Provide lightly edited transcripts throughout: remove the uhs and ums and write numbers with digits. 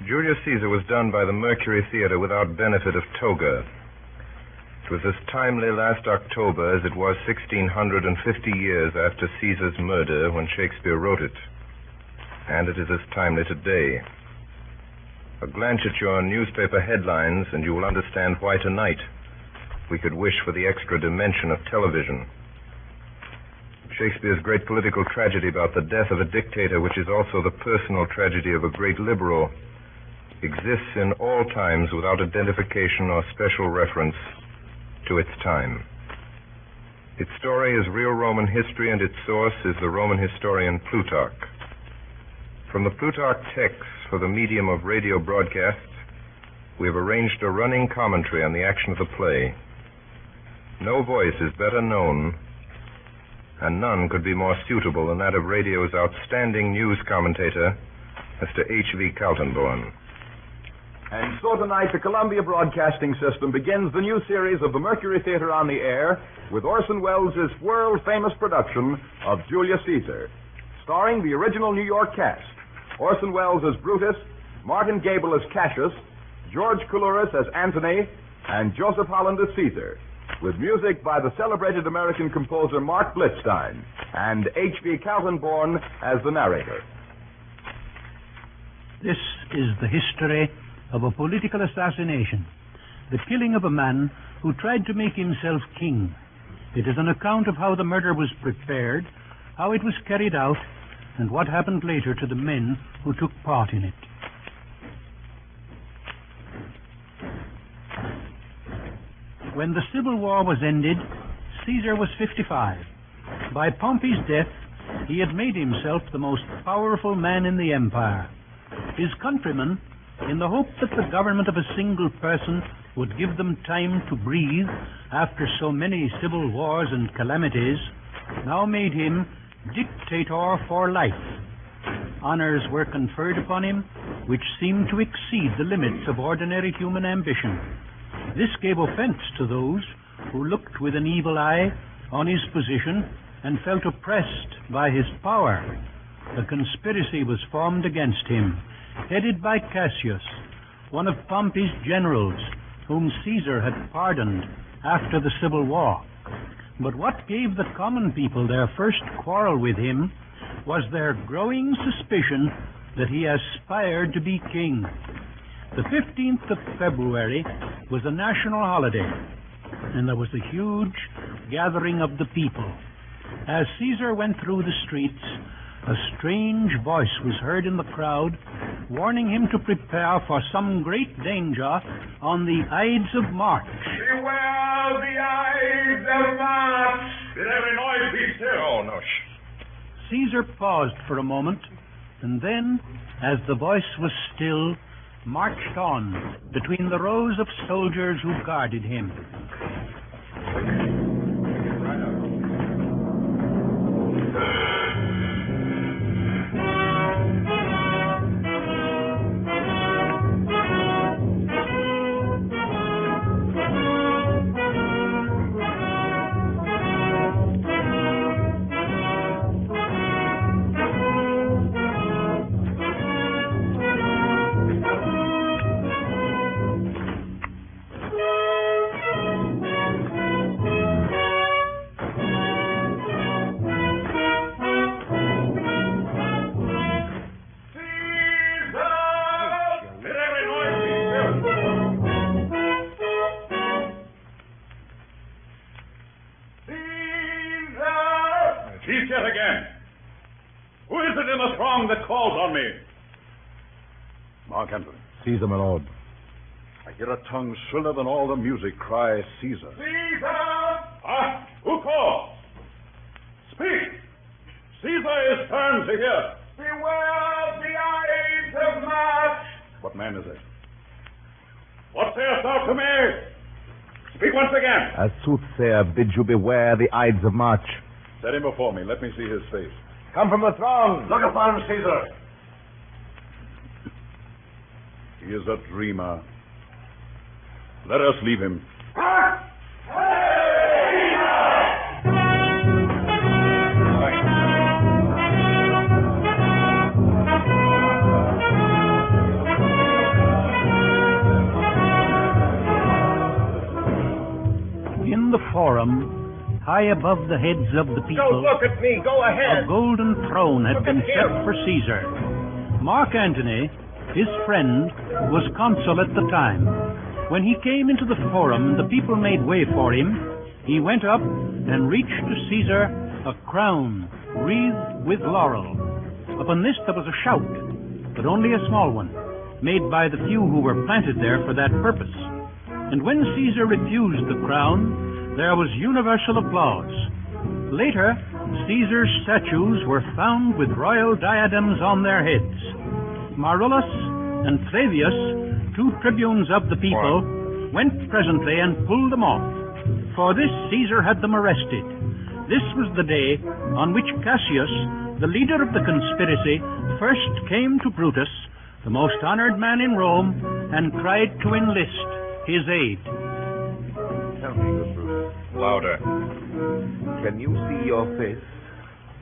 Julius Caesar was done by the Mercury Theater without benefit of toga. It was as timely last October as it was 1,650 years after Caesar's murder when Shakespeare wrote it. And it is as timely today. A glance at your newspaper headlines and you will understand why tonight we could wish for the extra dimension of television. Shakespeare's great political tragedy about the death of a dictator, which is also the personal tragedy of a great liberal, exists in all times without identification or special reference to its time. Its story is real Roman history, and its source is the Roman historian Plutarch. From the Plutarch texts for the medium of radio broadcast, we have arranged a running commentary on the action of the play. No voice is better known, and none could be more suitable than that of radio's outstanding news commentator, Mr. H.V. Kaltenborn. And so tonight, the Columbia Broadcasting System begins the new series of the Mercury Theater on the Air with Orson Welles' world-famous production of Julius Caesar, starring the original New York cast: Orson Welles as Brutus, Martin Gable as Cassius, George Coulouris as Antony, and Joseph Holland as Caesar, with music by the celebrated American composer Mark Blitzstein, and H.V. Kaltenborn as the narrator. This is the history of a political assassination, the killing of a man who tried to make himself king. It is an account of how the murder was prepared, how it was carried out, and what happened later to the men who took part in it. When the Civil War was ended, Caesar was 55. By Pompey's death, he had made himself the most powerful man in the empire. His countrymen, in the hope that the government of a single person would give them time to breathe after so many civil wars and calamities, now made him dictator for life. Honors were conferred upon him which seemed to exceed the limits of ordinary human ambition. This gave offense to those who looked with an evil eye on his position and felt oppressed by his power. A conspiracy was formed against him, headed by Cassius, one of Pompey's generals, whom Caesar had pardoned after the Civil War. But what gave the common people their first quarrel with him was their growing suspicion that he aspired to be king. The 15th of February was a national holiday, and there was a huge gathering of the people. As Caesar went through the streets, a strange voice was heard in the crowd, warning him to prepare for some great danger on the Ides of March. Beware the Ides of March! Did every noise be still? Oh, no. Caesar paused for a moment, and then, as the voice was still, marched on between the rows of soldiers who guarded him. Yet again. Who is it in the throng that calls on me? Mark Antony. Caesar, my lord. I hear a tongue shriller than all the music cry, Caesar. Caesar! Ah, who calls? Speak! Caesar is turned to hear. Beware the Ides of March! What man is it? What sayest thou to me? Speak once again. A soothsayer bids you beware the Ides of March. Set him before me. Let me see his face. Come from the throng. Look upon him, Caesar. He is a dreamer. Let us leave him. forum, high above the heads of the people, Don't look at me. Go a ahead. golden throne had Look been at set him. for Caesar. Mark Antony, his friend, was consul at the time. When he came into the forum, the people made way for him. He went up and reached to Caesar a crown wreathed with laurel. Upon this there was a shout, but only a small one, made by the few who were planted there for that purpose. And when Caesar refused the crown, there was universal applause. Later, Caesar's statues were found with royal diadems on their heads. Marullus and Flavius, two tribunes of the people, went presently and pulled them off. For this Caesar had them arrested. This was the day on which Cassius, the leader of the conspiracy, first came to Brutus, the most honored man in Rome, and tried to enlist his aid. Tell me, good Brutus, Louder. can you see your face?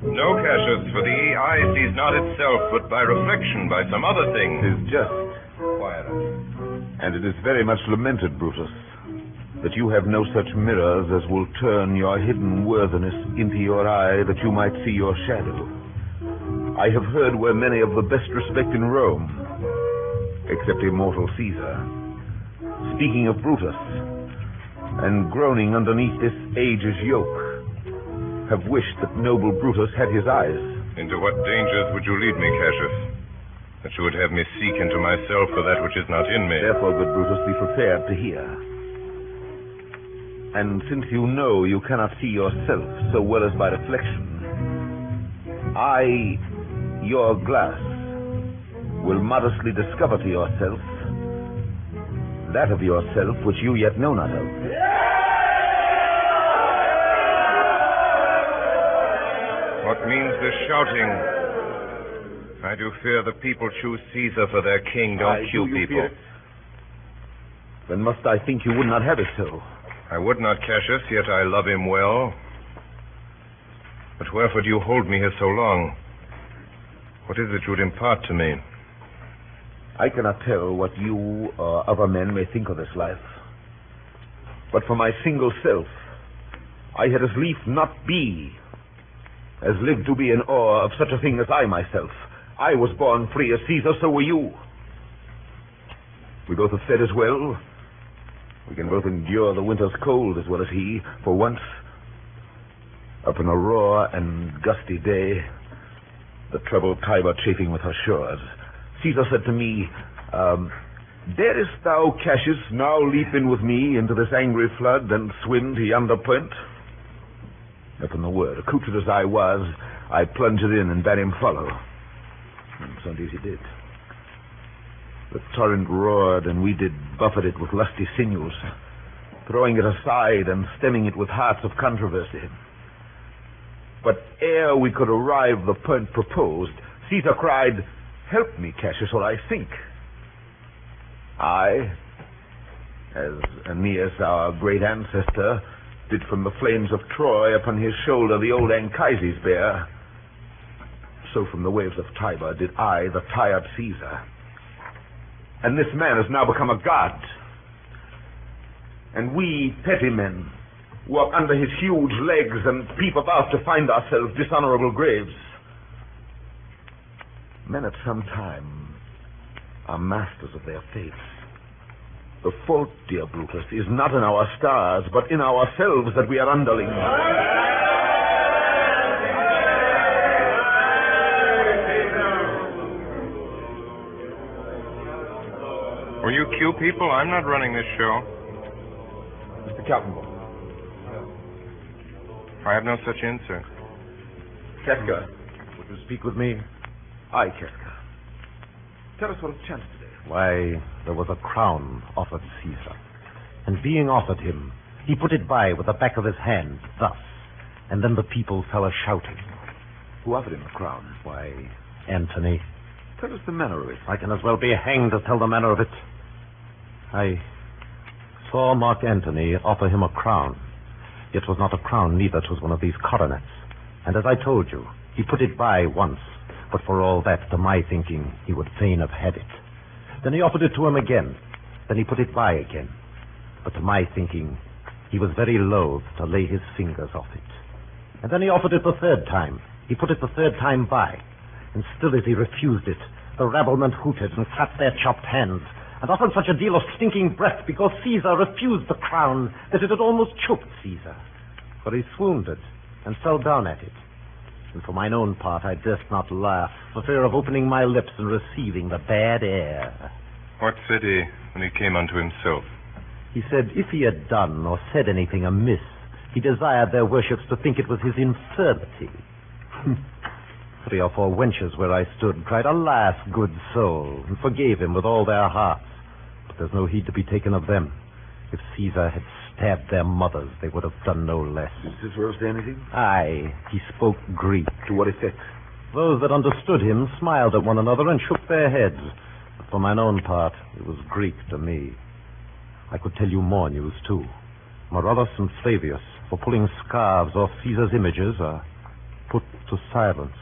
No, Cassius, for the eye sees not itself, but by reflection, by some other thing. It is just, Quieter. and it is very much lamented, Brutus, that you have no such mirrors as will turn your hidden worthiness into your eye, that you might see your shadow. I have heard where many of the best respect in Rome, except immortal Caesar, speaking of Brutus, and groaning underneath this age's yoke, have wished that noble Brutus had his eyes. Into what dangers would you lead me, Cassius? That you would have me seek into myself for that which is not in me. Therefore, good Brutus, be prepared to hear. And since you know you cannot see yourself so well as by reflection, I, your glass, will modestly discover to yourself that of yourself which you yet know not of. What means this shouting? I do fear the people choose Caesar for their king, don't Do you you people. fear it? Then must I think you would not have it so. I would not, Cassius, yet I love him well. But wherefore do you hold me here so long? What is it you would impart to me? I cannot tell what you or other men may think of this life. But for my single self, I had as lief not be as live to be in awe of such a thing as I myself. I was born free as Caesar, so were you. We both have fed as well. We can both endure the winter's cold as well as he. For once, up in a raw and gusty day, the troubled Tiber chafing with her shores, Caesar said to me, darest thou, Cassius, now leap in with me into this angry flood and swim to yonder point? Upon the word, accoutred as I was, I plunged in and bade him follow. And so indeed he did. The torrent roared, and we did buffet it with lusty sinews, throwing it aside and stemming it with hearts of controversy. But ere we could arrive the point proposed, Caesar cried, help me, Cassius, or I sink. I, as Aeneas, our great ancestor, did from the flames of Troy upon his shoulder the old Anchises bear, so from the waves of Tiber did I, the tired Caesar. And this man has now become a god. And we, petty men, walk under his huge legs and peep about to find ourselves dishonorable graves. Men at some time are masters of their fates. The fault, dear Brutus, is not in our stars, but in ourselves that we are underlings. Were you Q people? I'm not running this show. Mr. Kaltenborn. I have no such answer. Keska, would you speak with me? Aye, Keska. Tell us what has chanced today. Why, there was a crown offered Caesar. And being offered him, he put it by with the back of his hand, thus. And then the people fell a-shouting. Who offered him the crown? Why, Antony. Tell us the manner of it. I can as well be hanged to tell the manner of it. I saw Mark Antony offer him a crown. It was not a crown, neither. 'Twas one of these coronets. And as I told you, he put it by once. But for all that, to my thinking, he would fain have had it. Then he offered it to him again. Then he put it by again. But to my thinking, He was very loath to lay his fingers off it. And then he offered it the third time. He put it the third time by. And still as he refused it, the rabblement hooted and clapped their chopped hands, and offered such a deal of stinking breath because Caesar refused the crown that it had almost choked Caesar. For he swooned it and fell down at it. And for mine own part, I durst not laugh, for fear of opening my lips and receiving the bad air. What said he when he came unto himself? He said if he had done or said anything amiss, he desired their worships to think it was his infirmity. 3 or 4 wenches where I stood cried, "Alas, good soul," and forgave him with all their hearts. But there's no heed to be taken of them. If Caesar had stabbed their mothers, they would have done no less. Did Cicero say anything? Aye, he spoke Greek. To what effect? Those that understood him smiled at one another and shook their heads. But for mine own part, it was Greek to me. I could tell you more news, too. Marullus and Flavius, for pulling scarves off Caesar's images, are put to silence.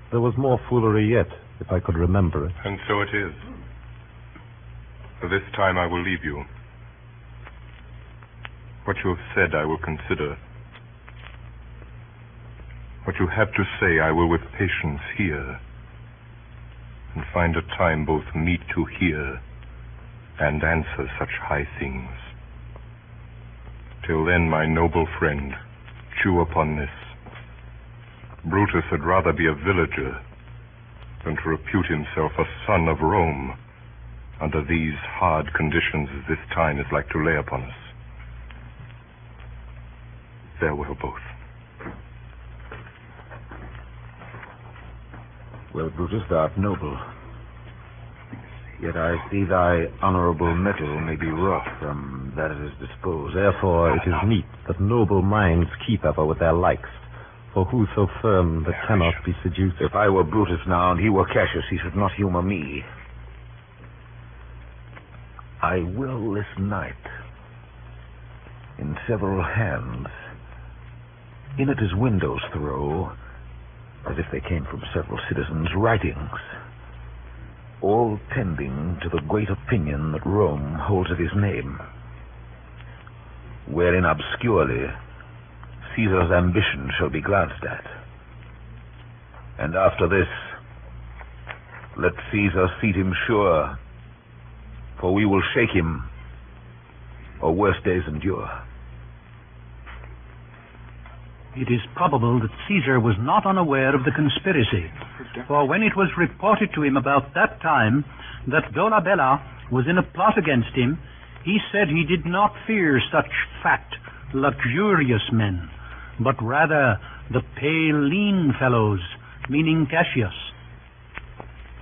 There was more foolery yet, if I could remember it. And so it is. For this time I will leave you. What you have said I will consider. What you have to say I will with patience hear, and find a time both meet to hear and answer such high things. Till then, my noble friend, chew upon this. Brutus had rather be a villager than to repute himself a son of Rome under these hard conditions as this time is like to lay upon us. Farewell, both. Well, Brutus, thou art noble. Yet I see thy honorable metal may be wrought from that it is disposed. Therefore it is meet that noble minds keep ever with their likes. For who so firm that cannot be seduced? If I were Brutus now and he were Cassius, he should not humor me. I will this night, in several hands, in at his windows throw, as if they came from several citizens, writings, all tending to the great opinion that Rome holds of his name, wherein obscurely Caesar's ambition shall be glanced at. And after this, let Caesar seat him sure, for we will shake him, or worse days endure. It is probable that Caesar was not unaware of the conspiracy, for when it was reported to him about that time that Dolabella was in a plot against him, he said he did not fear such fat, luxurious men, but rather the pale, lean fellows, meaning Cassius.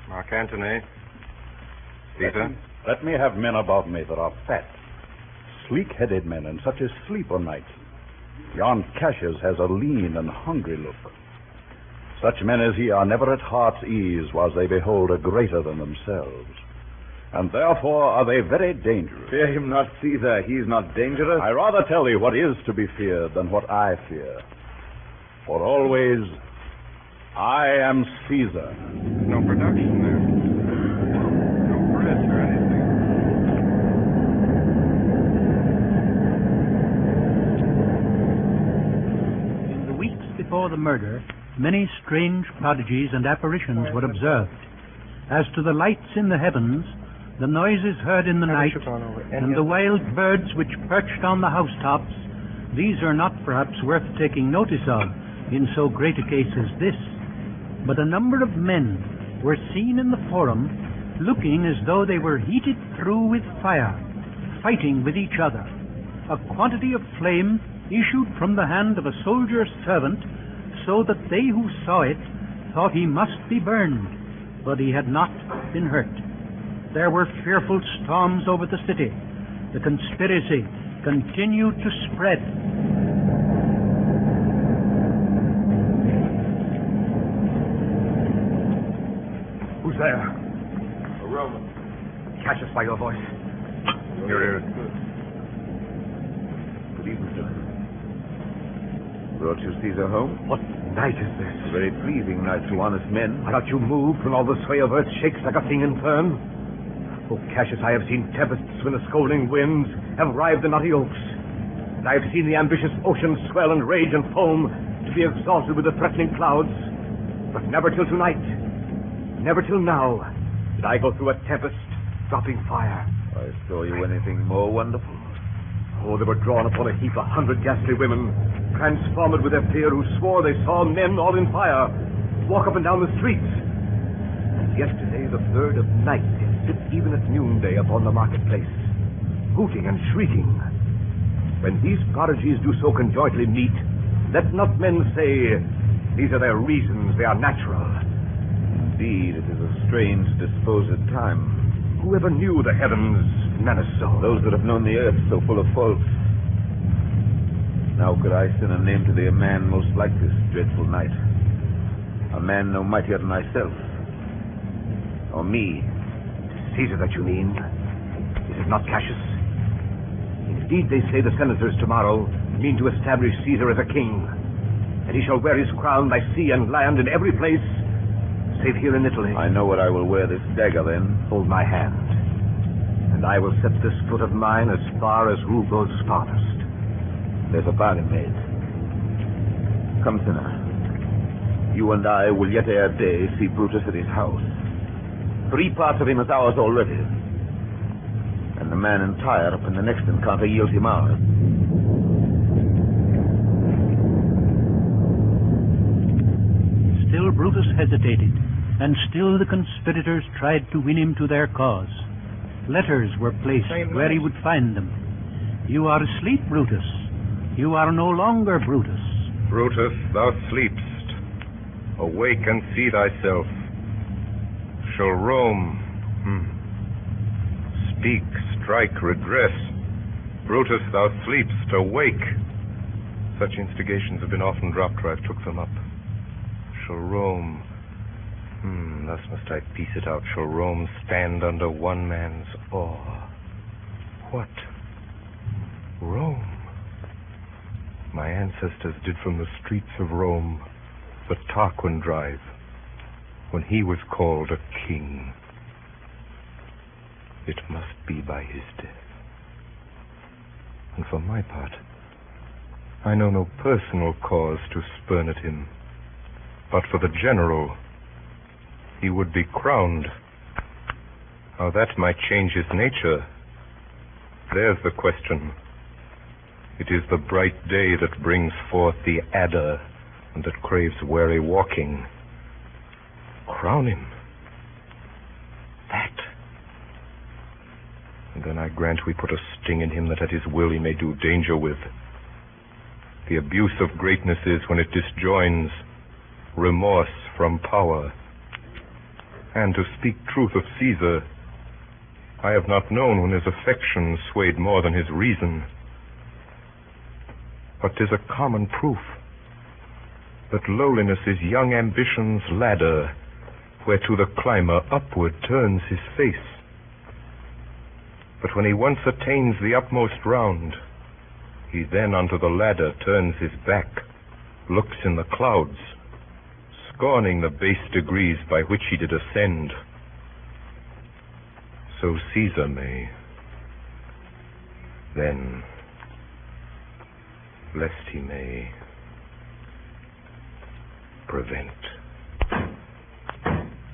Mark Antony. Caesar. Let me have men about me that are fat, sleek-headed men, and such as sleep o' nights. Yon Cassius has a lean and hungry look. Such men as he are never at heart's ease whilst they behold a greater than themselves. And therefore are they very dangerous. Fear him not, Caesar. He is not dangerous. I rather tell thee what is to be feared than what I fear. For always, I am Caesar. No production there. No press or anything. In the weeks before the murder, many strange prodigies and apparitions were observed. As to the lights in the heavens, the noises heard in the night, and the wild birds which perched on the housetops, these are not perhaps worth taking notice of in so great a case as this. But a number of men were seen in the forum, looking as though they were heated through with fire, fighting with each other. A quantity of flame issued from the hand of a soldier's servant, so that they who saw it thought he must be burned, but he had not been hurt. There were fearful storms over the city. The conspiracy continued to spread. Who's there? A Roman. Catch us by your voice. Here. Good evening, sir. Brought you Caesar home? What night is this? A very pleasing night to honest men. Are not you moved when all the sway of earth shakes like a thing in turn? Oh, Cassius, I have seen tempests when the scolding winds have rived the knotty oaks. and I have seen the ambitious ocean swell and rage and foam to be exhausted with the threatening clouds. But never till tonight, never till now, did I go through a tempest, dropping fire. I saw you anything more wonderful? Oh, they were drawn upon a heap 100 ghastly women, transformed with their fear, who swore they saw men all in fire walk up and down the streets. And yesterday the bird of night did sit even at noonday upon the marketplace, hooting and shrieking. When these prodigies do so conjointly meet, let not men say, these are their reasons, they are natural. Indeed, it is a strange disposed time. Whoever knew the heavens menace so? Those that have known the earth so full of faults. Now could I send a name to thee, a man most like this dreadful night. A man no mightier than thyself. Or me. Caesar that you mean? Is it not Cassius? Indeed, they say the senators tomorrow mean to establish Caesar as a king. And he shall wear his crown by sea and land in every place, save here in Italy. I know what I will wear this dagger then. Hold my hand, and I will set this foot of mine as far as rule goes farthest. There's a bargain made. Come, sinner. You and I will yet ere day see Brutus at his house. 3 parts of him is ours already. And the man in Tyre up in the next encounter yields him ours. Still Brutus hesitated, and still the conspirators tried to win him to their cause. Letters were placed where he would find them. You are asleep, Brutus. You are no longer Brutus. Brutus, thou sleepst. Awake and see thyself. Shall Rome speak, strike, redress? Brutus, thou sleepst. Awake. Such instigations have been often dropped where I've took them up. Shall Rome... thus must I piece it out. Shall Rome stand under one man's awe? What? Rome? My ancestors did from the streets of Rome the Tarquin drive, when he was called a king. It must be by his death. And for my part, I know no personal cause to spurn at him, but for the general, he would be crowned. How that might change his nature, there's the question. It is the bright day that brings forth the adder, and that craves wary walking. Crown him. That. And then I grant we put a sting in him that at his will he may do danger with. The abuse of greatness is when it disjoins remorse from power. And to speak truth of Caesar, I have not known when his affection swayed more than his reason. But 'tis a common proof that lowliness is young ambition's ladder, whereto the climber upward turns his face. But when he once attains the utmost round, he then unto the ladder turns his back, looks in the clouds, scorning the base degrees by which he did ascend. So Caesar may, then, lest he may prevent.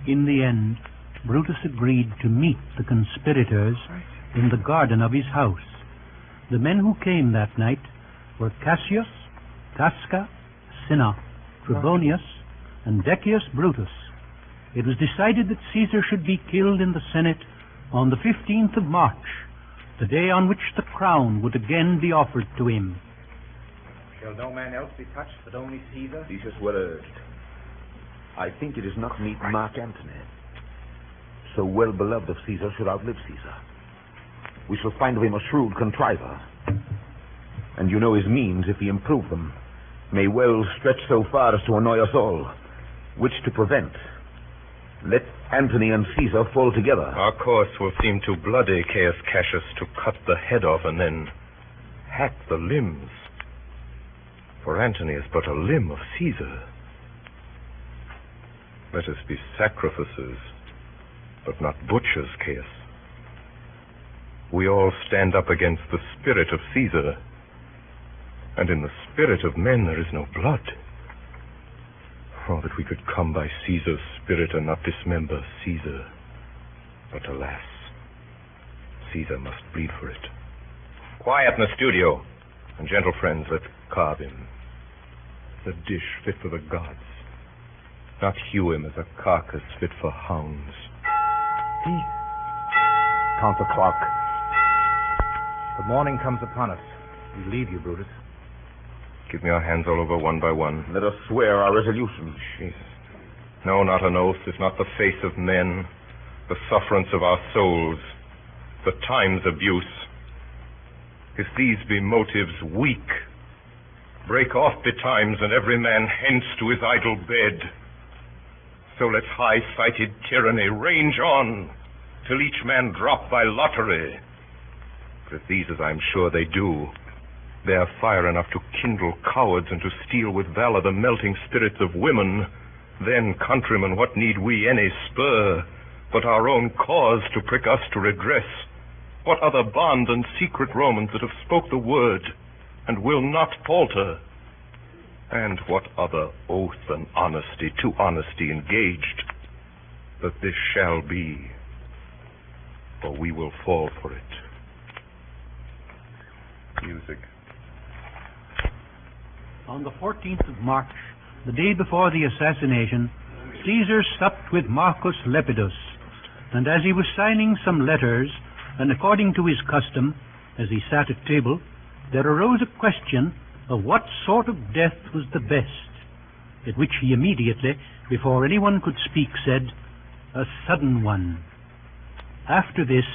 In the end, Brutus agreed to meet the conspirators in the garden of his house. The men who came that night were Cassius, Casca, Cinna, Trebonius, and Decius Brutus. It was decided that Caesar should be killed in the Senate on the 15th of March, the day on which the crown would again be offered to him. Shall no man else be touched but only Caesar? Decius well urged. I think it is not meet Mark Antony, so well beloved of Caesar, should outlive Caesar. We shall find of him a shrewd contriver, and you know his means, if he improve them, may well stretch so far as to annoy us all. Which to prevent, let Antony and Caesar fall together. Our course will seem too bloody, Caius Cassius, to cut the head off and then hack the limbs. For Antony is but a limb of Caesar. Let us be sacrificers, but not butchers, Caius. We all stand up against the spirit of Caesar, And in the spirit of men there is no blood. Oh, that we could come by Caesar's spirit and not dismember Caesar. But alas, Caesar must bleed for it. Quiet in the studio. And gentle friends, let's carve him. The dish fit for the gods. Not hew him as a carcass fit for hounds. See? Count the clock. The morning comes upon us. We leave you, Brutus. Give me our hands all over one by one. Let us swear our resolution. Jesus. No, not an oath, if not the face of men, the sufferance of our souls, the time's abuse. If these be motives weak, break off betimes, and every man hence to his idle bed. So let high-sighted tyranny range on, till each man drop by lottery. But if these, as I'm sure they do, bear fire enough to kindle cowards and to steal with valor the melting spirits of women, then, countrymen, what need we any spur but our own cause to prick us to redress? What other bond than secret Romans that have spoke the word and will not falter? And what other oath than honesty to honesty engaged, that this shall be, or we will fall for it? Music. On the 14th of March, the day before the assassination, Caesar supped with Marcus Lepidus, and as he was signing some letters, and according to his custom, as he sat at table, there arose a question of what sort of death was the best, at which he immediately, before anyone could speak, said, "A sudden one." After this,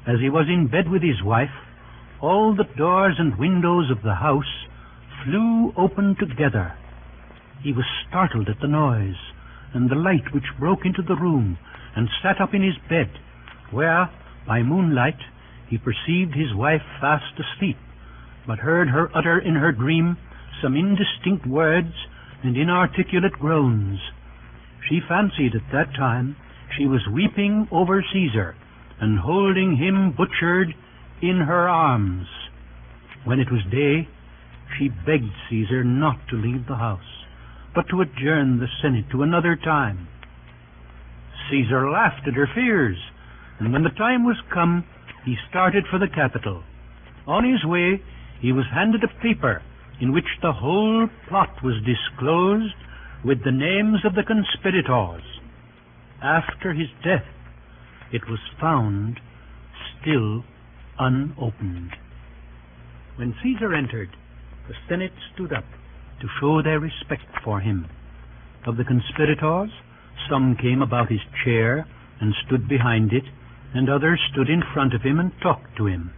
as he was in bed with his wife, all the doors and windows of the house flew open together. He was startled at the noise and the light which broke into the room, and sat up in his bed, where, by moonlight, he perceived his wife fast asleep, but heard her utter in her dream some indistinct words and inarticulate groans. She fancied at that time she was weeping over Caesar, and holding him butchered in her arms. When it was day, she begged Caesar not to leave the house, but to adjourn the Senate to another time. Caesar laughed at her fears, and when the time was come, he started for the capital. On his way, he was handed a paper in which the whole plot was disclosed with the names of the conspirators. After his death, it was found still unopened. When Caesar entered, the Senate stood up to show their respect for him. Of the conspirators, some came about his chair and stood behind it, and others stood in front of him and talked to him.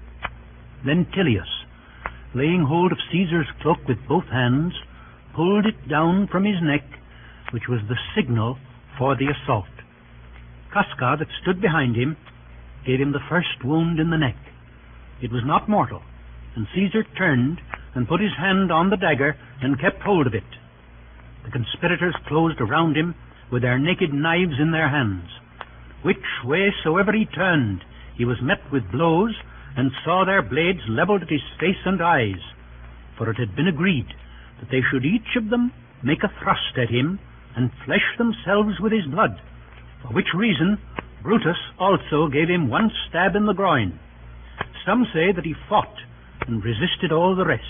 Then Tullius, laying hold of Caesar's cloak with both hands, pulled it down from his neck, which was the signal for the assault. Casca, that stood behind him, gave him the first wound in the neck. It was not mortal, and Caesar turned and put his hand on the dagger and kept hold of it. The conspirators closed around him with their naked knives in their hands. Which way soever he turned, he was met with blows, and saw their blades leveled at his face and eyes. For it had been agreed that they should each of them make a thrust at him, and flesh themselves with his blood, for which reason Brutus also gave him one stab in the groin. Some say that he fought and resisted all the rest.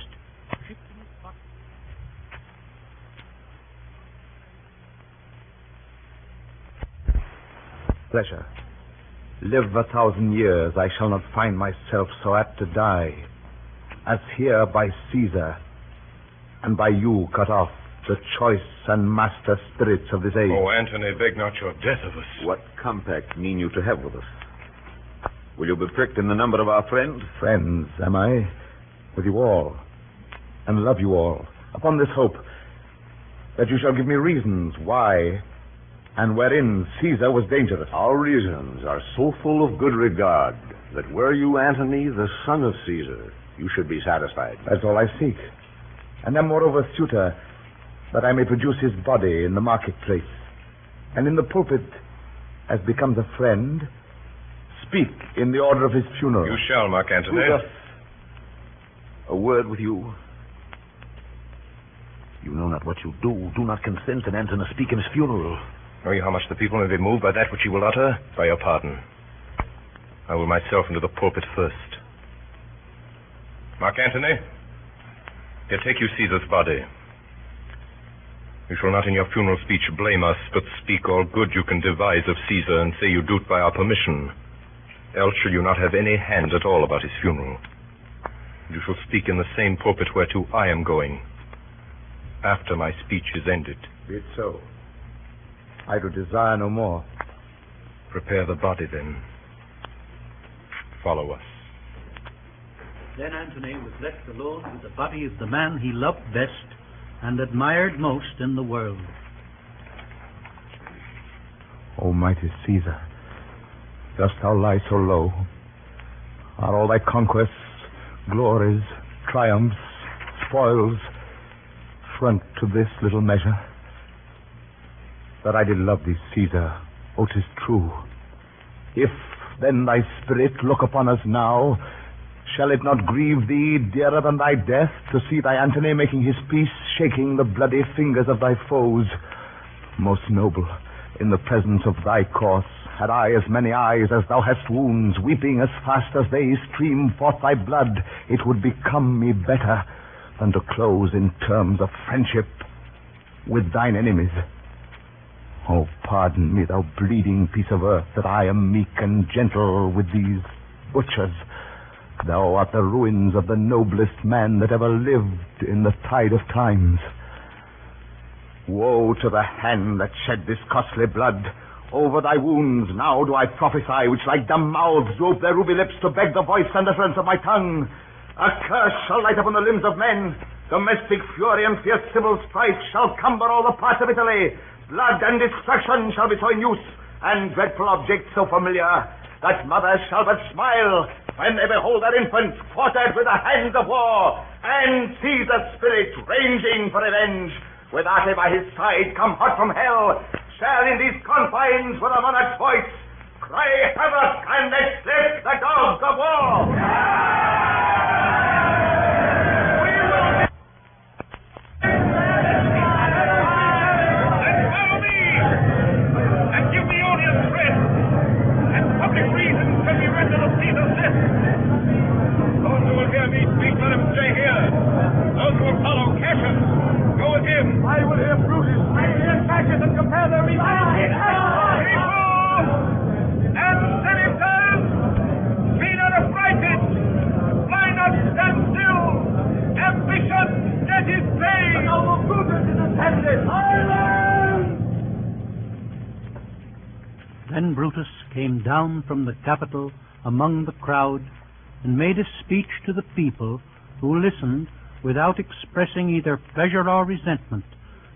Pleasure. Live 1,000 years, I shall not find myself so apt to die as here by Caesar, and by you cut off, the choice and master spirits of this age. Oh, Antony, beg not your death of us. What compact mean you to have with us? Will you be pricked in the number of our friends? Friends, am I? With you all, and love you all, upon this hope that you shall give me reasons why and wherein Caesar was dangerous. Our reasons are so full of good regard that were you Antony, the son of Caesar, you should be satisfied. That's all I seek. And am moreover suitor that I may produce his body in the marketplace, and in the pulpit, as becomes a friend, speak in the order of his funeral. You shall, Mark Antony. Brutus, a word with you. You know not what you do. Do not consent and Antony speak in his funeral. Know you how much the people may be moved by that which he will utter? By your pardon. I will myself into the pulpit first. Mark Antony, here take you Caesar's body. You shall not in your funeral speech blame us, but speak all good you can devise of Caesar, and say you do it by our permission. Else shall you not have any hand at all about his funeral. You shall speak in the same pulpit whereto I am going, after my speech is ended. Be it so. I do desire no more. Prepare the body, then. Follow us. Then Antony was left alone with the body of the man he loved best and admired most in the world. O mighty Caesar, dost thou lie so low? Are all thy conquests, glories, triumphs, spoils, front to this little measure? That I did love thee, Caesar, O 'tis true. If then thy spirit look upon us now, shall it not grieve thee dearer than thy death to see thy Antony making his peace, shaking the bloody fingers of thy foes? Most noble, in the presence of thy corse, had I as many eyes as thou hast wounds, weeping as fast as they stream forth thy blood, it would become me better than to close in terms of friendship with thine enemies. Oh, pardon me, thou bleeding piece of earth, that I am meek and gentle with these butchers. Thou art the ruins of the noblest man that ever lived in the tide of times. Woe to the hand that shed this costly blood. Over thy wounds now do I prophesy, which like dumb mouths droop their ruby lips to beg the voice and utterance of my tongue. A curse shall light upon the limbs of men. Domestic fury and fierce civil strife shall cumber all the parts of Italy. Blood and destruction shall be so in use, and dreadful objects so familiar, that mothers shall but smile when they behold their infants quartered with the hands of war, and Caesar's spirit ranging for revenge, with Ate by his side come hot from hell, shall in these confines with a monarch's voice cry havoc and exert the dogs of war. I will hear Brutus. I will hear Cassius and compare their reasons. And senators, be not affrighted. Why not stand still? Ambition, that is vain. The noble Brutus is attended. Silence! Then Brutus came down from the Capitol among the crowd and made a speech to the people, who listened without expressing either pleasure or resentment,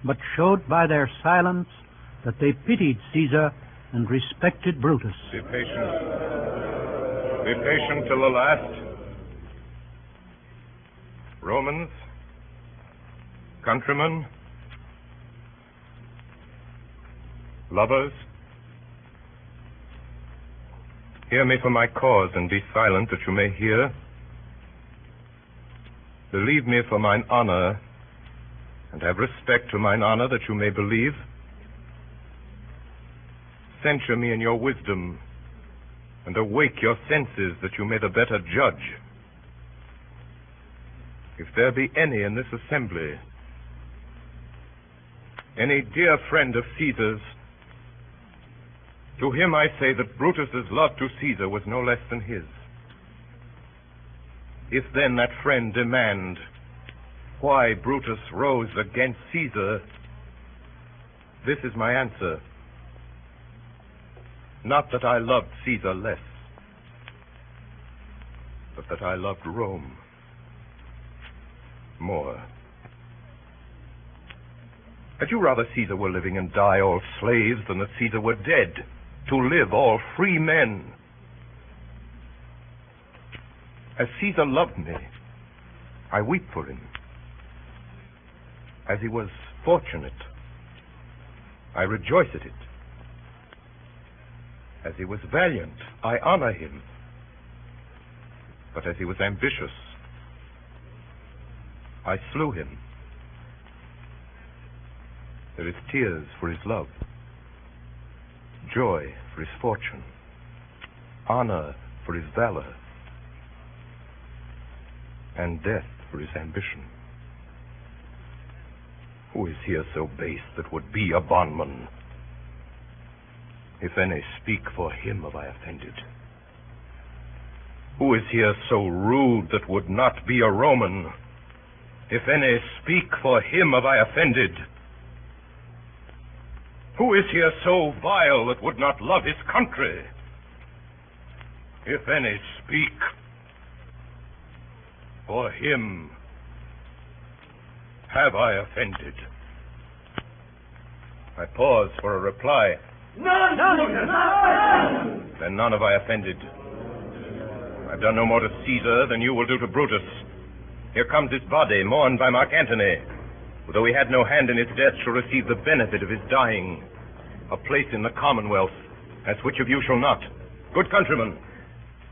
but showed by their silence that they pitied Caesar and respected Brutus. Be patient. Be patient till the last. Romans, countrymen, lovers, hear me for my cause, and be silent that you may hear. Believe me for mine honor, and have respect to mine honor, that you may believe. Censure me in your wisdom, and awake your senses, that you may the better judge. If there be any in this assembly, any dear friend of Caesar's, to him I say that Brutus's love to Caesar was no less than his. If then that friend demand why Brutus rose against Caesar, this is my answer. Not that I loved Caesar less, but that I loved Rome more. Had you rather Caesar were living and die all slaves than that Caesar were dead, to live all free men? As Caesar loved me, I weep for him. As he was fortunate, I rejoice at it. As he was valiant, I honor him. But as he was ambitious, I slew him. There is tears for his love, joy for his fortune, honor for his valor, and death for his ambition. Who is here so base that would be a bondman? If any, speak for him have I offended. Who is here so rude that would not be a Roman? If any, speak for him have I offended. Who is here so vile that would not love his country? If any, speak. For him have I offended. I pause for a reply. None! Then none have I offended. I've done no more to Caesar than you will do to Brutus. Here comes his body, mourned by Mark Antony, who, though he had no hand in his death, shall receive the benefit of his dying, a place in the commonwealth, as which of you shall not? Good countrymen,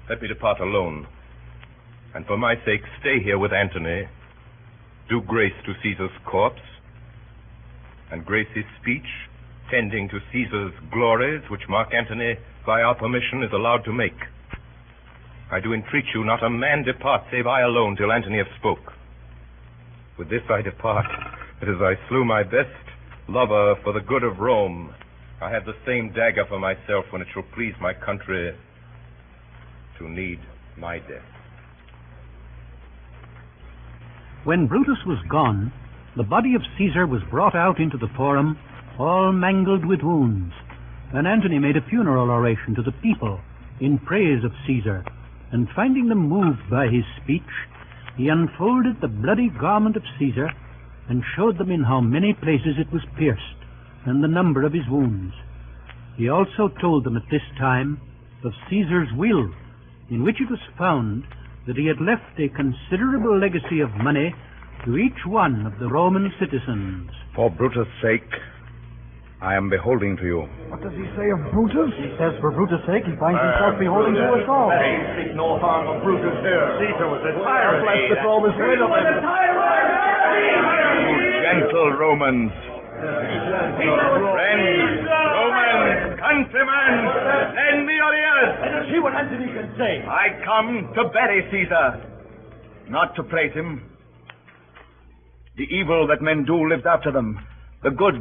let me depart alone, and for my sake stay here with Antony, do grace to Caesar's corpse, and grace his speech, tending to Caesar's glories, which Mark Antony, by our permission, is allowed to make. I do entreat you, not a man depart, save I alone, till Antony have spoke. With this I depart, that as I slew my best lover for the good of Rome, I have the same dagger for myself when it shall please my country to need my death. When Brutus was gone, the body of Caesar was brought out into the forum, all mangled with wounds, and Antony made a funeral oration to the people in praise of Caesar, and finding them moved by his speech, he unfolded the bloody garment of Caesar and showed them in how many places it was pierced, and the number of his wounds. He also told them at this time of Caesar's will, in which it was found that he had left a considerable legacy of money to each one of the Roman citizens. For Brutus' sake, I am beholding to you. What does he say of Brutus? He says for Brutus' sake he finds himself beholding to us all. Speak no harm of Brutus here. Caesar was a tyrant. Bless the Romans rid of him. Gentle Romans. Friends, Romans, countrymen, lend me your ears. Let's see what Antony can say. I come to bury Caesar, not to praise him. The evil that men do lives after them. The good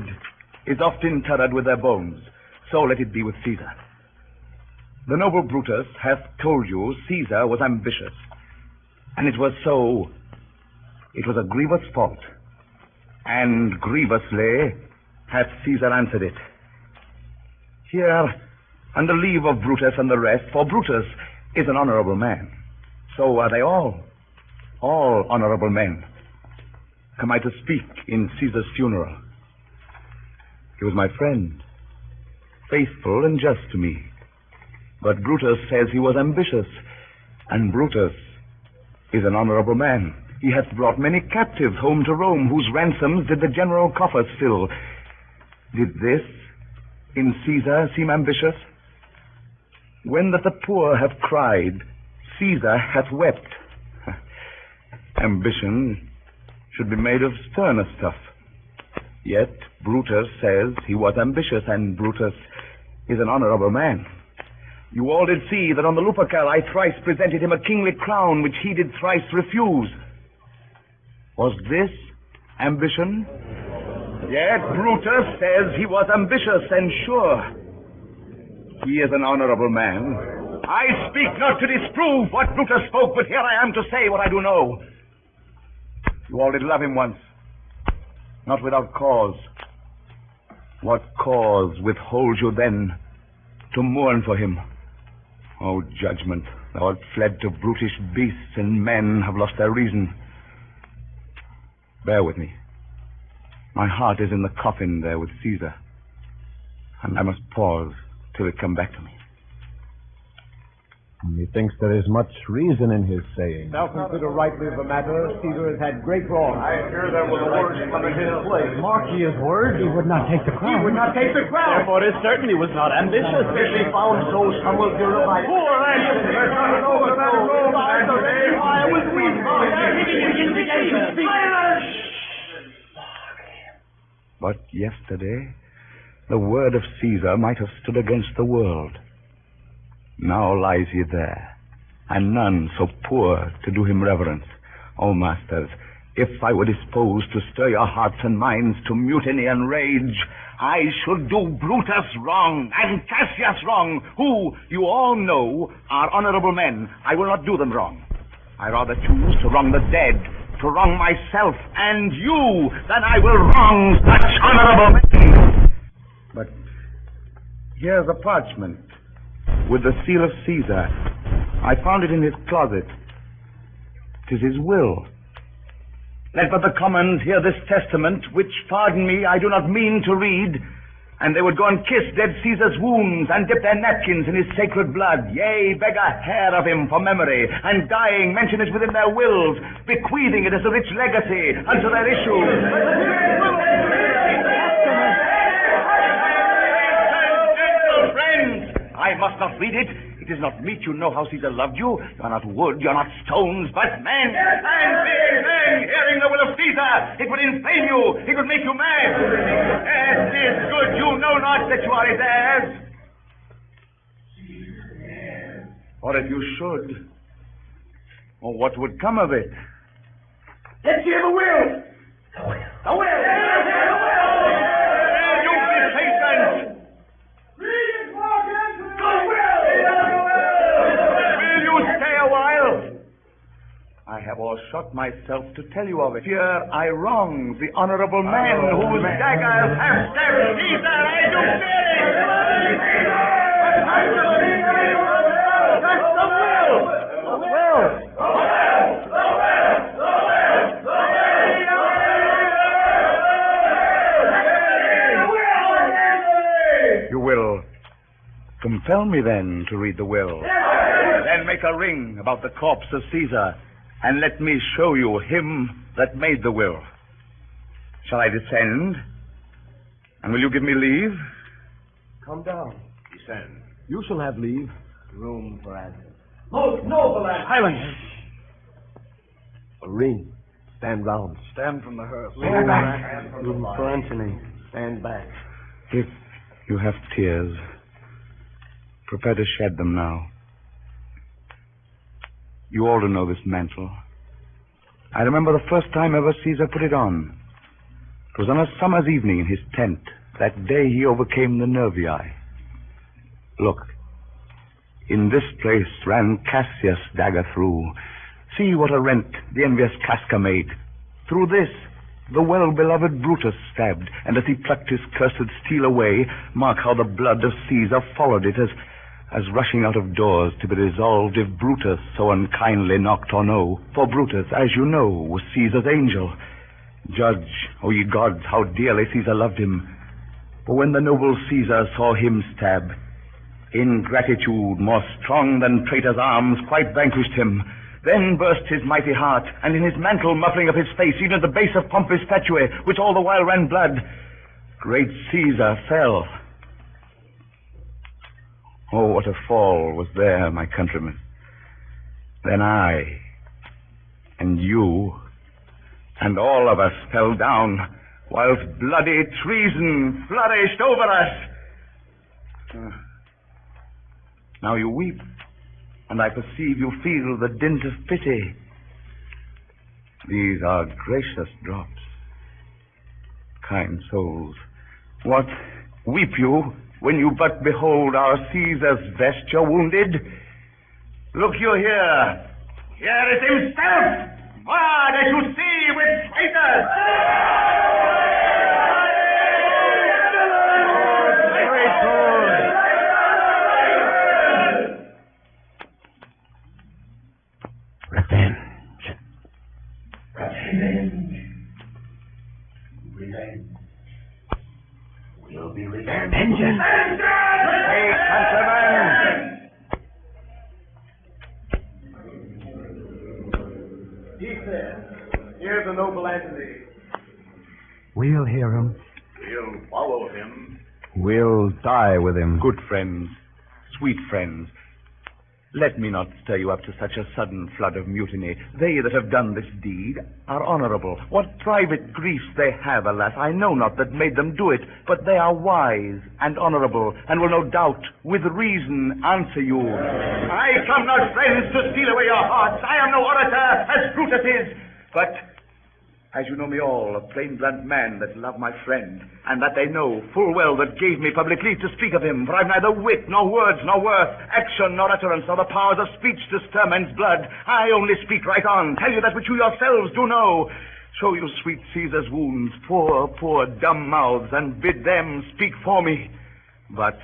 is oft interred with their bones. So let it be with Caesar. The noble Brutus hath told you Caesar was ambitious. And it was so. It was a grievous fault. And grievously hath Caesar answered it. Here, under leave of Brutus and the rest, for Brutus is an honorable man. So are they all honorable men. Come I to speak in Caesar's funeral. He was my friend, faithful and just to me. But Brutus says he was ambitious, and Brutus is an honorable man. He hath brought many captives home to Rome, whose ransoms did the general coffers fill. Did this in Caesar seem ambitious? When that the poor have cried, Caesar hath wept. Ambition should be made of sterner stuff. Yet Brutus says he was ambitious, and Brutus is an honorable man. You all did see that on the Lupercal I thrice presented him a kingly crown, which he did thrice refuse. Was this ambition? Yet Brutus says he was ambitious, and sure, he is an honorable man. I speak not to disprove what Brutus spoke, but here I am to say what I do know. You all did love him once, not without cause. What cause withholds you then to mourn for him? O judgment, thou art fled to brutish beasts, and men have lost their reason. Bear with me. My heart is in the coffin there with Caesar, and I must pause till it come back to me. Methinks there is much reason in his saying. Thou consider rightly the matter. Caesar has had great wrong. I hear there was a word come in his place. Mark ye his word. He would not take the crown. He would not take the crown. Therefore it is certain he was not ambitious. If he found so, some will hear of my poor Antony. I was weak. But yesterday, the word of Caesar might have stood against the world. Now lies he there, and none so poor to do him reverence. O masters, if I were disposed to stir your hearts and minds to mutiny and rage, I should do Brutus wrong and Cassius wrong, who, you all know, are honorable men. I will not do them wrong. I rather choose to wrong the dead, to wrong myself and you, than I will wrong such honorable men. But here's a parchment with the seal of Caesar. I found it in his closet. 'Tis his will. Let but the commons hear this testament, which, pardon me, I do not mean to read, and they would go and kiss dead Caesar's wounds and dip their napkins in his sacred blood, yea, beg a hair of him for memory, and dying mention it within their wills, bequeathing it as a rich legacy unto their issue. Gentle friends, I must not read it. It is not meet you know how Caesar loved you. You are not wood, you are not stones, but men. And being men, hearing the will of Caesar, it would inflame you, it would make you mad. Yes, 'tis good you know not that you are his heirs. Or if you should, or what would come of it? Let's hear the will. The will. You be patient. I have all shot myself to tell you of it. Fear I wrong the honorable men whose daggers have stabbed Caesar. I do fear it. That's the will. The will. You will compel me then to read the will. Then make a ring about the corpse of Caesar, and let me show you him that made the will. Shall I descend? And will you give me leave? Come down. Descend. You shall have leave. Room for answer. Most noble answer. Silence. A ring. Stand round. Stand from the hearse. Stand back. Room for Antony. Stand back. If you have tears, prepare to shed them now. You all know this mantle. I remember the first time ever Caesar put it on. It was on a summer's evening in his tent. That day he overcame the Nervii. Look, in this place ran Cassius' dagger through. See what a rent the envious Casca made. Through this the well-beloved Brutus stabbed, and as he plucked his cursed steel away, mark how the blood of Caesar followed it as rushing out of doors to be resolved if Brutus so unkindly knocked or no. For Brutus, as you know, was Caesar's angel. Judge, O ye gods, how dearly Caesar loved him. For when the noble Caesar saw him stab, ingratitude, more strong than traitor's arms, quite vanquished him. Then burst his mighty heart, and in his mantle muffling up his face, even at the base of Pompey's statue, which all the while ran blood, great Caesar fell. Oh, what a fall was there, my countrymen. Then I, and you, and all of us fell down, whilst bloody treason flourished over us. Now you weep, and I perceive you feel the dint of pity. These are gracious drops. Kind souls, what, weep you when you but behold our Caesar's vesture wounded? Look you here. Here is himself, marred as you see with traitors. We'll be revenged. Vengeance! Hey, countrymen! Here's the noble Antony. We'll hear him. We'll follow him. We'll die with him. Good friends, sweet friends, Let me not stir you up to such a sudden flood of mutiny. They that have done this deed are honorable. What private griefs they have, alas, I know not that made them do it, but they are wise and honorable, and will no doubt, with reason, answer you. I come not, friends, to steal away your hearts. I am no orator, as Brutus is, but, as you know me all, a plain blunt man that love my friend, and that they know full well that gave me public leave to speak of him, for I've neither wit, nor words, nor worth, action, nor utterance, nor the powers of speech to stir men's blood. I only speak right on, tell you that which you yourselves do know. Show you sweet Caesar's wounds, poor, poor dumb mouths, and bid them speak for me. But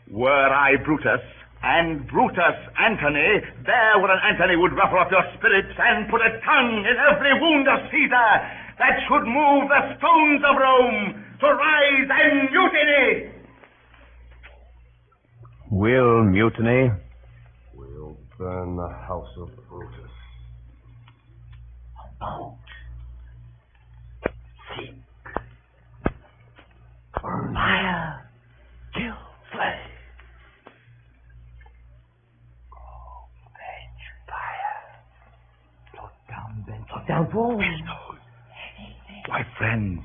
were I Brutus, and Brutus Antony, there where an Antony would ruffle up your spirits and put a tongue in every wound of Caesar that should move the stones of Rome to rise and mutiny. Will mutiny? We'll burn the house of Brutus. About. Seek. Fire. Kill. Slay. Put down walls. Why, friends,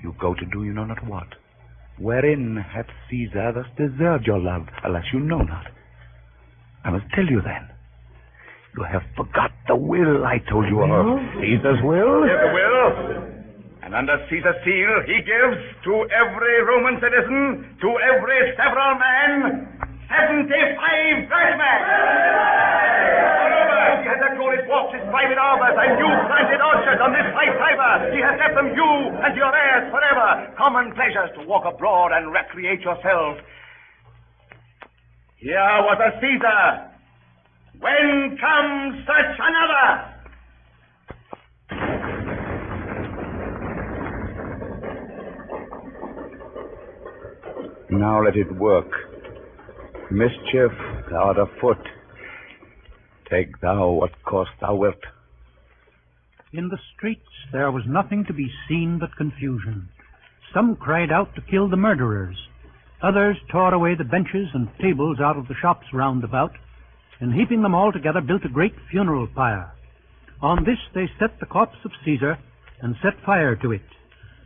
you go to do you know not what. Wherein hath Caesar thus deserved your love? Alas, you know not. I must tell you then. You have forgot the will I told you of. Caesar's will? Yes, the will. And under Caesar's seal, he gives to every Roman citizen, to every several man, 75 birthmen. Moreover, he has let go his walks, his private arbors, and new planted orchards on this high Tiber. He has left them you and your heirs forever. Common pleasures to walk abroad and recreate yourselves. Here was a Caesar. When comes such another? Now let it work. Mischief, thou art afoot. Take thou what course thou wilt. In the streets there was nothing to be seen but confusion. Some cried out to kill the murderers. Others tore away the benches and tables out of the shops round about, and heaping them all together built a great funeral pyre. On this they set the corpse of Caesar and set fire to it.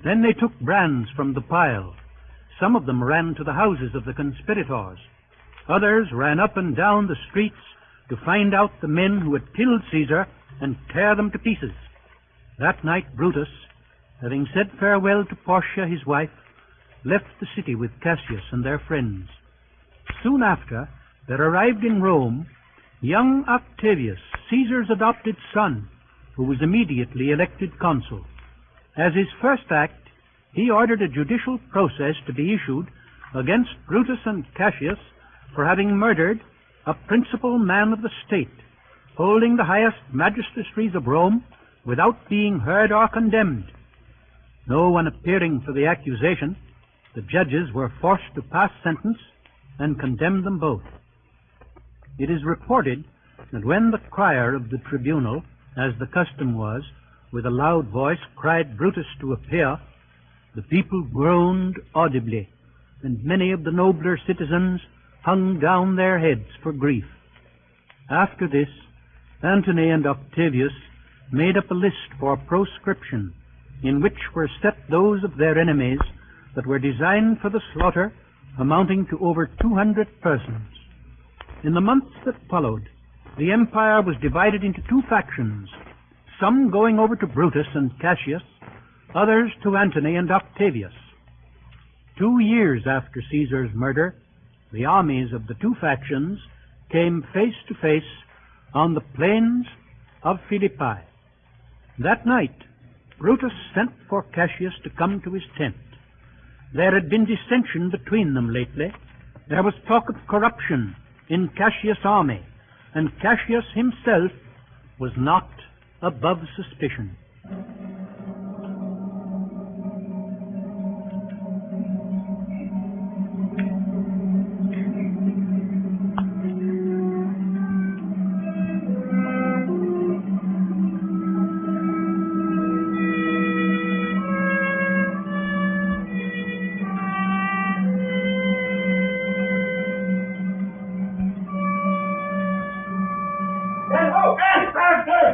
Then they took brands from the pile. Some of them ran to the houses of the conspirators. Others ran up and down the streets to find out the men who had killed Caesar and tear them to pieces. That night Brutus, having said farewell to Portia his wife, left the city with Cassius and their friends. Soon after, there arrived in Rome young Octavius, Caesar's adopted son, who was immediately elected consul. As his first act, he ordered a judicial process to be issued against Brutus and Cassius for having murdered a principal man of the state, holding the highest magistracies of Rome without being heard or condemned. No one appearing for the accusation, the judges were forced to pass sentence and condemn them both. It is reported that when the crier of the tribunal, as the custom was, with a loud voice cried Brutus to appear, the people groaned audibly, and many of the nobler citizens hung down their heads for grief. After this, Antony and Octavius made up a list for proscription, in which were set those of their enemies that were designed for the slaughter, amounting to over 200 persons. In the months that followed, the empire was divided into two factions, some going over to Brutus and Cassius, others to Antony and Octavius. 2 years after Caesar's murder, the armies of the two factions came face to face on the plains of Philippi. That night, Brutus sent for Cassius to come to his tent. There had been dissension between them lately. There was talk of corruption in Cassius' army, and Cassius himself was not above suspicion.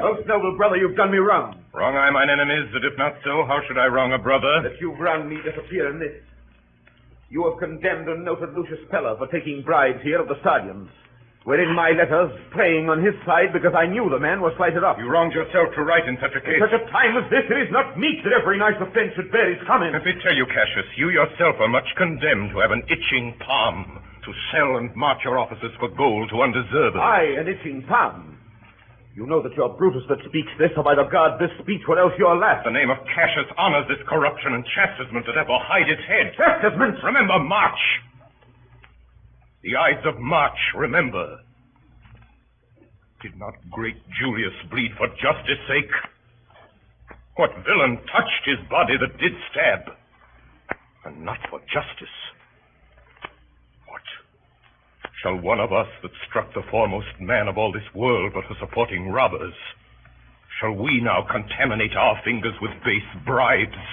Most noble brother, you've done me wrong. Wrong I mine enemies, that if not so, how should I wrong a brother? That you've wronged me disappear in this. You have condemned and noted Lucius Pella for taking bribes here of the Sardians, wherein my letters playing on his side because I knew the man was slighted up. You wronged yourself to write in such a case. At such a time as this, it is not meet that every nice offense should bear its comment. Let me tell you, Cassius, you yourself are much condemned to have an itching palm, to sell and march your officers for gold to undeserved. Aye, an itching palm. You know that you're Brutus that speaks this, or by the God this speech, what else you're last. The name of Cassius honors this corruption and chastisement that ever hide its head. Chastisement? Remember March. The Ides of March, remember. Did not great Julius bleed for justice' sake? What villain touched his body that did stab? And not for justice. What? Shall one of us that struck the foremost man of all this world but for supporting robbers, shall we now contaminate our fingers with base bribes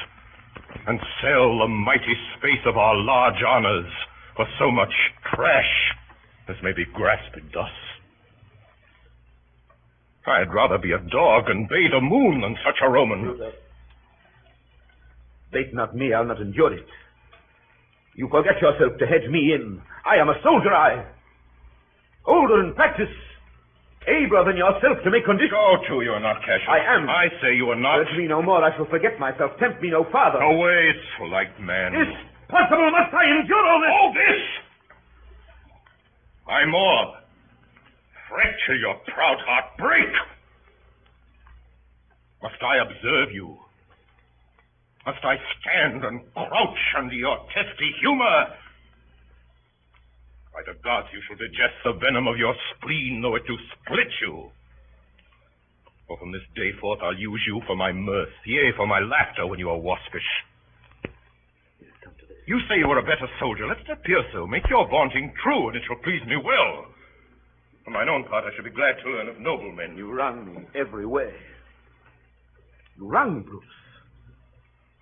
and sell the mighty space of our large honors for so much trash as may be grasped thus? I'd rather be a dog and bay the moon than such a Roman. Bait not me, I'll not endure it. You forget yourself to hedge me in. I am a soldier, older in practice, abler than yourself to make conditions. Go to, you are not, Cassius. I am. I say you are not. Urge me no more, I shall forget myself. Tempt me no farther. Away, slight man. It's possible, must I endure all this? All this? I more. Fracture your proud heart, break. Must I observe you? Must I stand and crouch under your testy humor? By the gods, you shall digest the venom of your spleen, though it do split you. For from this day forth I'll use you for my mirth, yea, for my laughter when you are waspish. You say you are a better soldier. Let it appear so. Make your vaunting true, and it shall please me well. For mine own part, I should be glad to learn of noblemen. You wrong me every way. You wrong me, Brutus.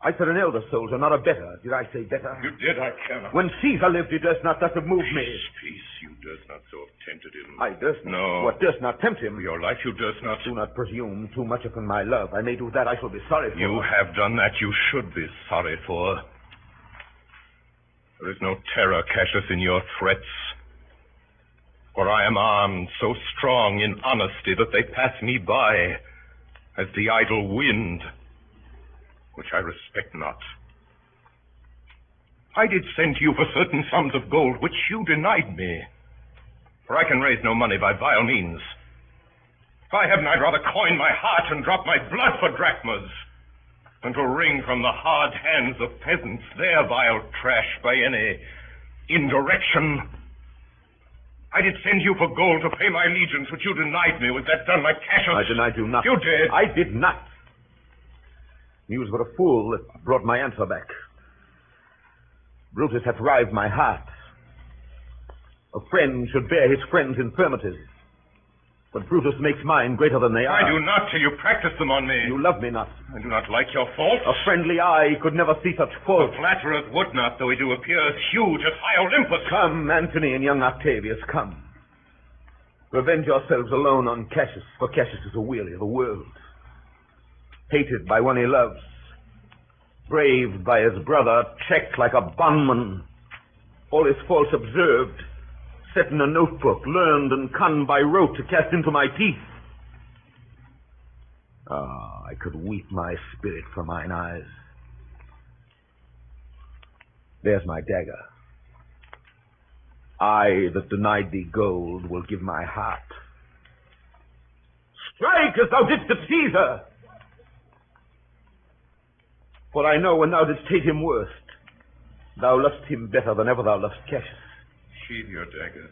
I said an elder soldier, not a better. Did I say better? You did, I cannot. When Caesar lived, he durst not thus have moved me. Peace, you durst not so have tempted him. I durst not. No. What durst not tempt him? For your life you durst not. Do not presume too much upon my love. I may do that I shall be sorry for. You have done that you should be sorry for. There is no terror, Cassius, in your threats. For I am armed so strong in honesty that they pass me by as the idle wind, which I respect not. I did send to you for certain sums of gold, which you denied me. For I can raise no money by vile means. By heaven, I'd rather coin my heart and drop my blood for drachmas than to wring from the hard hands of peasants their vile trash by any indirection. I did send you for gold to pay my allegiance, which you denied me. Was that done like Cassius? I denied you not. You did. I did not. He was but a fool that brought my answer back. Brutus hath rived my heart. A friend should bear his friend's infirmities. But Brutus makes mine greater than they are. I do not till you practice them on me. You love me not. I do not like your faults. A friendly eye could never see such faults. The flatterers would not, though he do appear as huge as high Olympus. Come, Antony and young Octavius, come. Revenge yourselves alone on Cassius, for Cassius is a weary of the world. Hated by one he loves. Braved by his brother, checked like a bondman. All his faults observed. Set in a notebook, learned and conned by rote to cast into my teeth. Ah, I could weep my spirit from mine eyes. There's my dagger. I that denied thee gold will give my heart. Strike as thou didst at Caesar! For I know when thou didst hate him worst, thou lovest him better than ever thou lovest Cassius. Sheathe your dagger.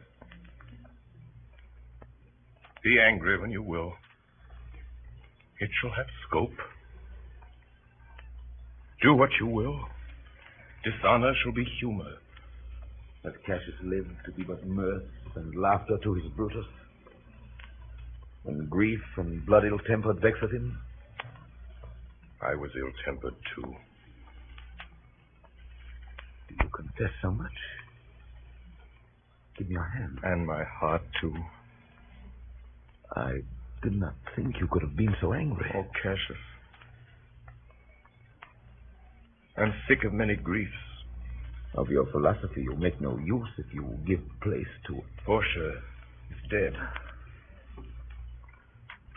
Be angry when you will. It shall have scope. Do what you will. Dishonor shall be humor. Let Cassius live to be but mirth and laughter to his Brutus. When grief and blood ill-tempered vexeth him. I was ill-tempered too. Do you confess so much? Give me your hand. And my heart too. I did not think you could have been so angry. Oh, Cassius. I'm sick of many griefs. Of your philosophy you make no use if you give place to it. Portia is dead.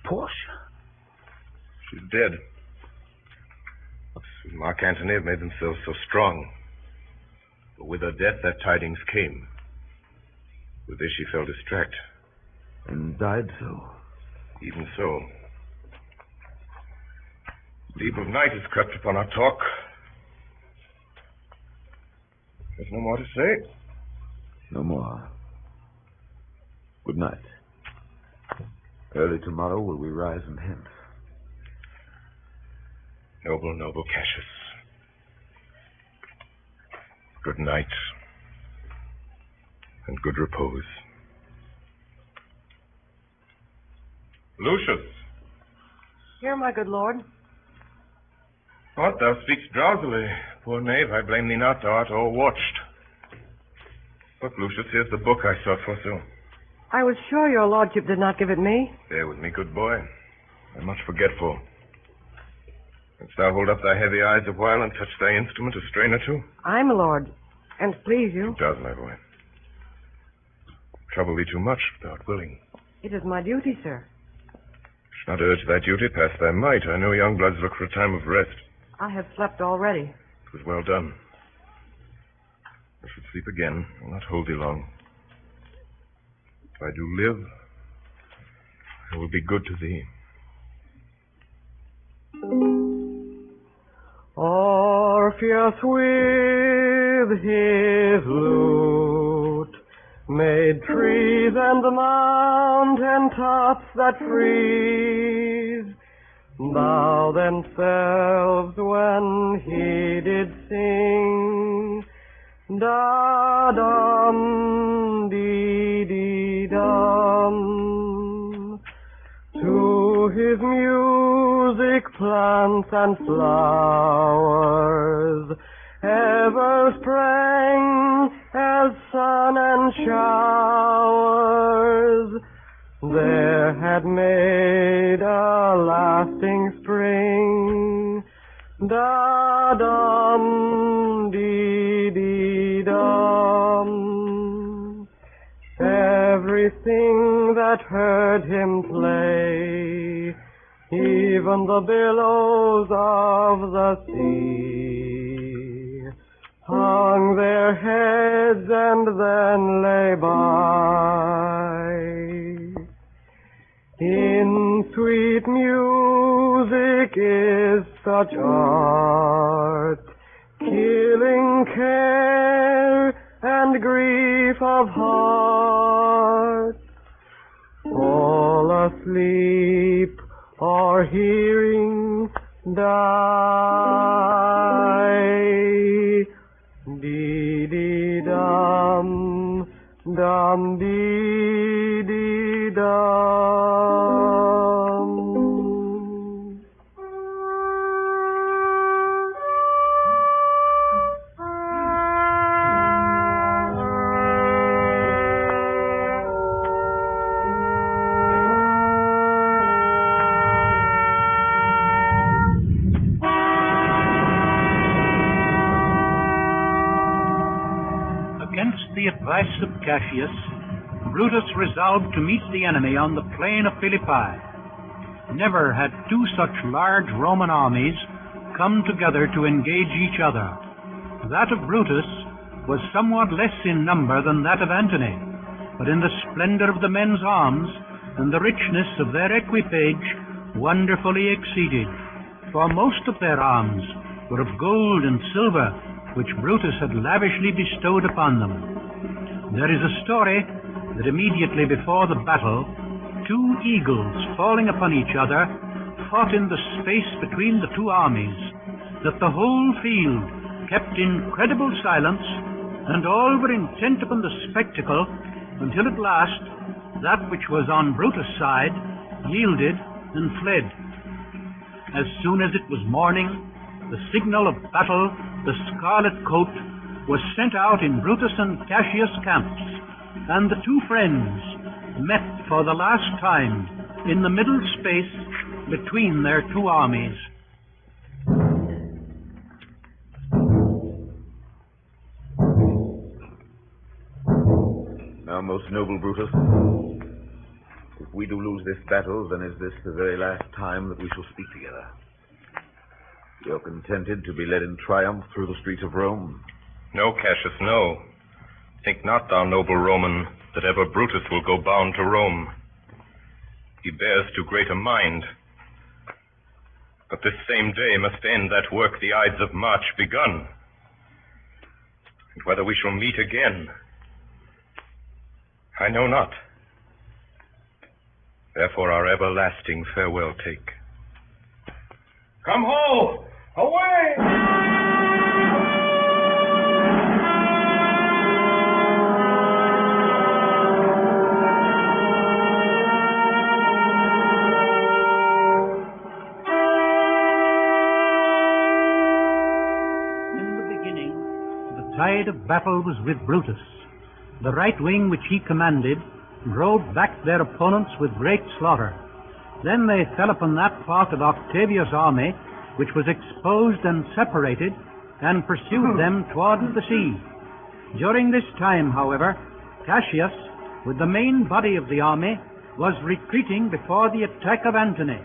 Portia? She's dead. Mark Antony have made themselves so strong. But with her death, that tidings came. With this, she fell distract. And died so. Even so. The eve of night has crept upon our talk. There's no more to say. No more. Good night. Early tomorrow will we rise and hence. Noble, noble Cassius. Good night. And good repose. Lucius. Here, my good lord. What, thou speakst drowsily. Poor knave, I blame thee not. Thou art o'erwatched. Look, Lucius, here's the book I sought for so. I was sure your lordship did not give it me. Bear with me, good boy. I'm much forgetful. Canst thou hold up thy heavy eyes a while and touch thy instrument a strain or two? Aye, my lord. And please you. It does, my boy. Trouble thee too much, thou art willing. It is my duty, sir. Should not urge thy duty past thy might. I know young bloods look for a time of rest. I have slept already. It was well done. I should sleep again. I'll not hold thee long. If I do live, I will be good to thee. Orpheus with his lute made trees and the mountain tops that freeze bow themselves when he did sing. Da-dum, dee-dee-dum. To his music plants and flowers ever sprang as sun and showers. There had made a lasting spring. Da-dum, dee-dee-dum. Everything that heard him play, even the billows of the sea, hung their heads and then lay by. In sweet music is such art, killing care and grief of heart. Fall asleep or hearing die. Dee-dee-dum, dum-dee-dee-dum. The advice of Cassius, Brutus resolved to meet the enemy on the plain of Philippi. Never had two such large Roman armies come together to engage each other. That of Brutus was somewhat less in number than that of Antony, but in the splendor of the men's arms and the richness of their equipage wonderfully exceeded, for most of their arms were of gold and silver, which Brutus had lavishly bestowed upon them. There is a story that immediately before the battle, two eagles falling upon each other fought in the space between the two armies, that the whole field kept incredible silence, and all were intent upon the spectacle, until at last that which was on Brutus' side yielded and fled. As soon as it was morning, the signal of battle, the scarlet coat, was sent out in Brutus and Cassius' camps, and the two friends met for the last time in the middle space between their two armies. Now, most noble Brutus, if we do lose this battle, then is this the very last time that we shall speak together? You're contented to be led in triumph through the streets of Rome? No, Cassius, no. Think not, thou noble Roman, that ever Brutus will go bound to Rome. He bears too great a mind. But this same day must end that work the Ides of March begun. And whether we shall meet again, I know not. Therefore our everlasting farewell take. Come ho! Away! The tide of battle was with Brutus. The right wing which he commanded drove back their opponents with great slaughter. Then they fell upon that part of Octavius' army which was exposed and separated, and pursued them toward the sea. During this time, however, Cassius, with the main body of the army, was retreating before the attack of Antony.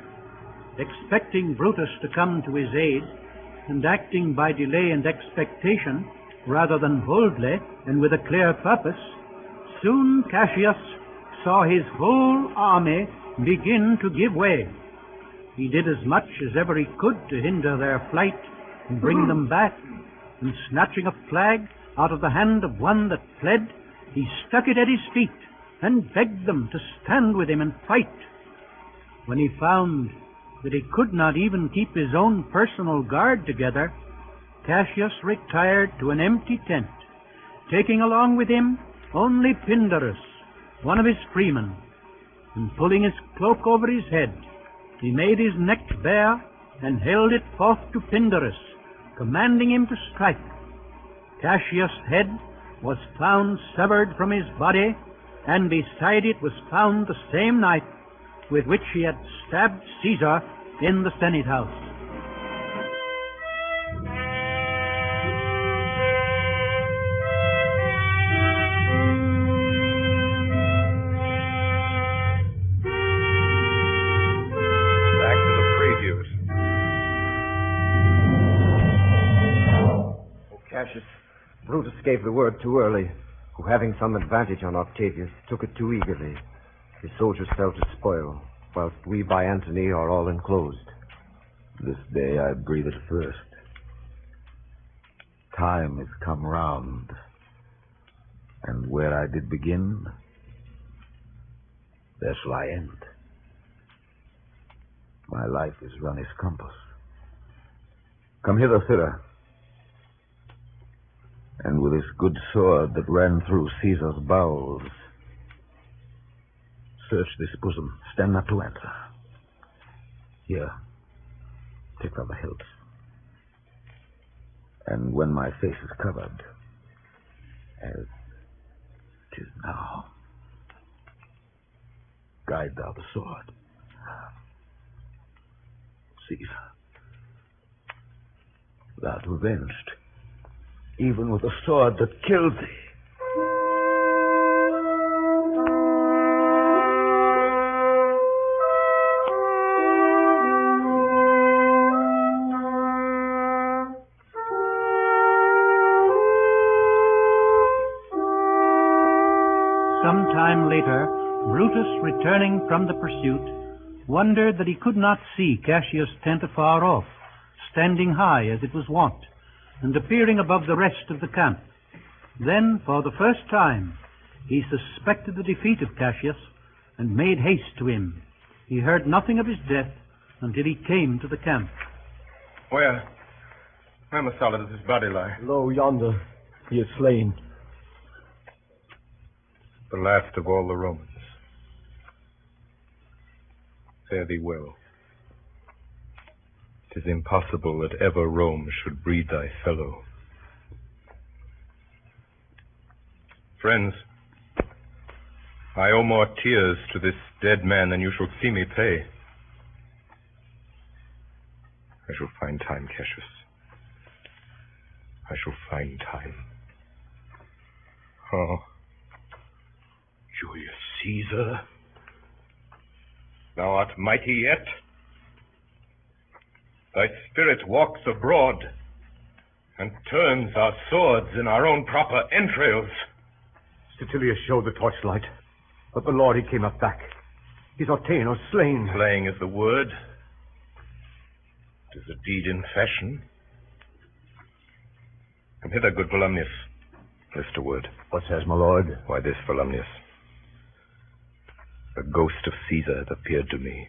Expecting Brutus to come to his aid, and acting by delay and expectation, rather than boldly and with a clear purpose, soon Cassius saw his whole army begin to give way. He did as much as ever he could to hinder their flight and bring them back, and snatching a flag out of the hand of one that fled, he stuck it at his feet and begged them to stand with him and fight. When he found that he could not even keep his own personal guard together, Cassius retired to an empty tent, taking along with him only Pindarus, one of his freemen, and pulling his cloak over his head, he made his neck bare and held it forth to Pindarus, commanding him to strike. Cassius' head was found severed from his body, and beside it was found the same knife with which he had stabbed Caesar in the Senate house. Cassius, Brutus gave the word too early, who, having some advantage on Octavius, took it too eagerly. His soldiers fell to spoil, whilst we by Antony are all enclosed. This day I breathe it first. Time is come round, and where I did begin, there shall I end. My life is run its compass. Come hither, Sirrah. And with this good sword that ran through Caesar's bowels, search this bosom. Stand not to answer. Here, take from the hilt. And when my face is covered, as 'tis now, guide thou the sword. Caesar, thou art revenged, even with the sword that killed thee. Some time later, Brutus, returning from the pursuit, wondered that he could not see Cassius' tent afar off, standing high as it was wont, and appearing above the rest of the camp. Then, for the first time, he suspected the defeat of Cassius, and made haste to him. He heard nothing of his death until he came to the camp. Where Messala does his body lie? Lo, yonder, he is slain. The last of all the Romans. Fare thee well. 'Tis impossible that ever Rome should breed thy fellow. Friends, I owe more tears to this dead man, then you shall see me pay. I shall find time, Cassius. I shall find time. Oh, Julius Caesar, thou art mighty yet. Thy spirit walks abroad and turns our swords in our own proper entrails. Statilius showed the torchlight, but the Lord, he came not back. He's or ta'en or slain. Slaying is the word. It is a deed in fashion. Come hither, good Volumnius. List a word. What says, my lord? Why this, Volumnius? The ghost of Caesar had appeared to me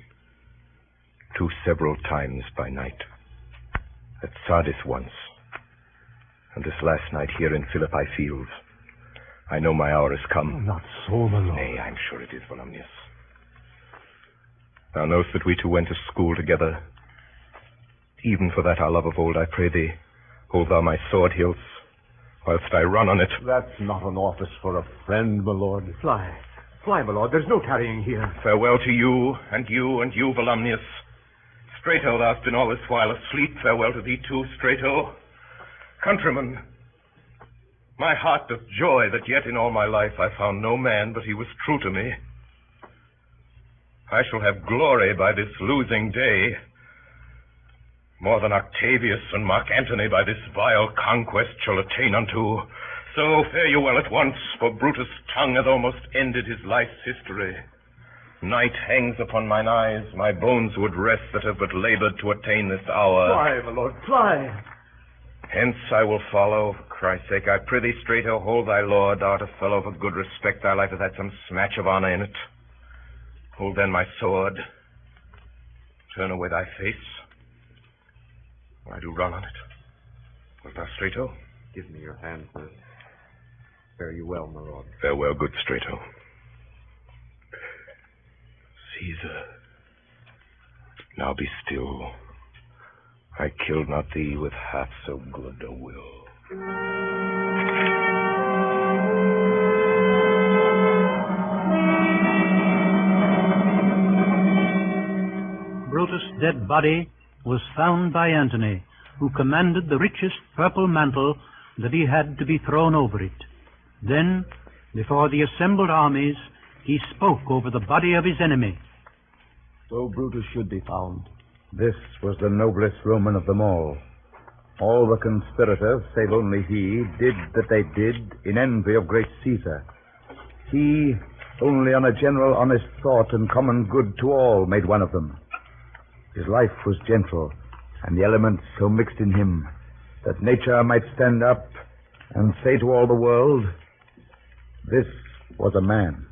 2 several times by night. At Sardis once, and this last night here in Philippi Fields. I know my hour has come. Not so, my lord. Nay, I'm sure it is, Volumnius. Thou knowest that we two went to school together. Even for that our love of old, I pray thee, hold thou my sword hilts, whilst I run on it. That's not an office for a friend, my lord. Fly, my lord. There's no tarrying here. Farewell to you, and you, and you, Volumnius. Strato, thou hast been all this while asleep. Farewell to thee too, Strato. Countrymen, my heart doth joy that yet in all my life I found no man but he was true to me. I shall have glory by this losing day, more than Octavius and Mark Antony by this vile conquest shall attain unto. So fare you well at once, for Brutus' tongue hath almost ended his life's history. Night hangs upon mine eyes, my bones would rest that have but labored to attain this hour. Fly, my lord, fly. Hence I will follow. For Christ's sake, I prithee, Strato, hold thy lord. Thou art a fellow of good respect. Thy life hath had some smatch of honor in it. Hold then my sword. Turn away thy face. I do run on it. Wilt thou, Strato? Give me your hand, sir. Fare you well, my lord. Farewell, good Strato. Caesar, now be still. I killed not thee with half so good a will. Brutus' dead body was found by Antony, who commanded the richest purple mantle that he had to be thrown over it. Then, before the assembled armies, he spoke over the body of his enemy. So Brutus should be found. This was the noblest Roman of them all. All the conspirators, save only he, did that they did in envy of great Caesar. He, only on a general honest thought and common good to all, made one of them. His life was gentle, and the elements so mixed in him that nature might stand up and say to all the world, this was a man.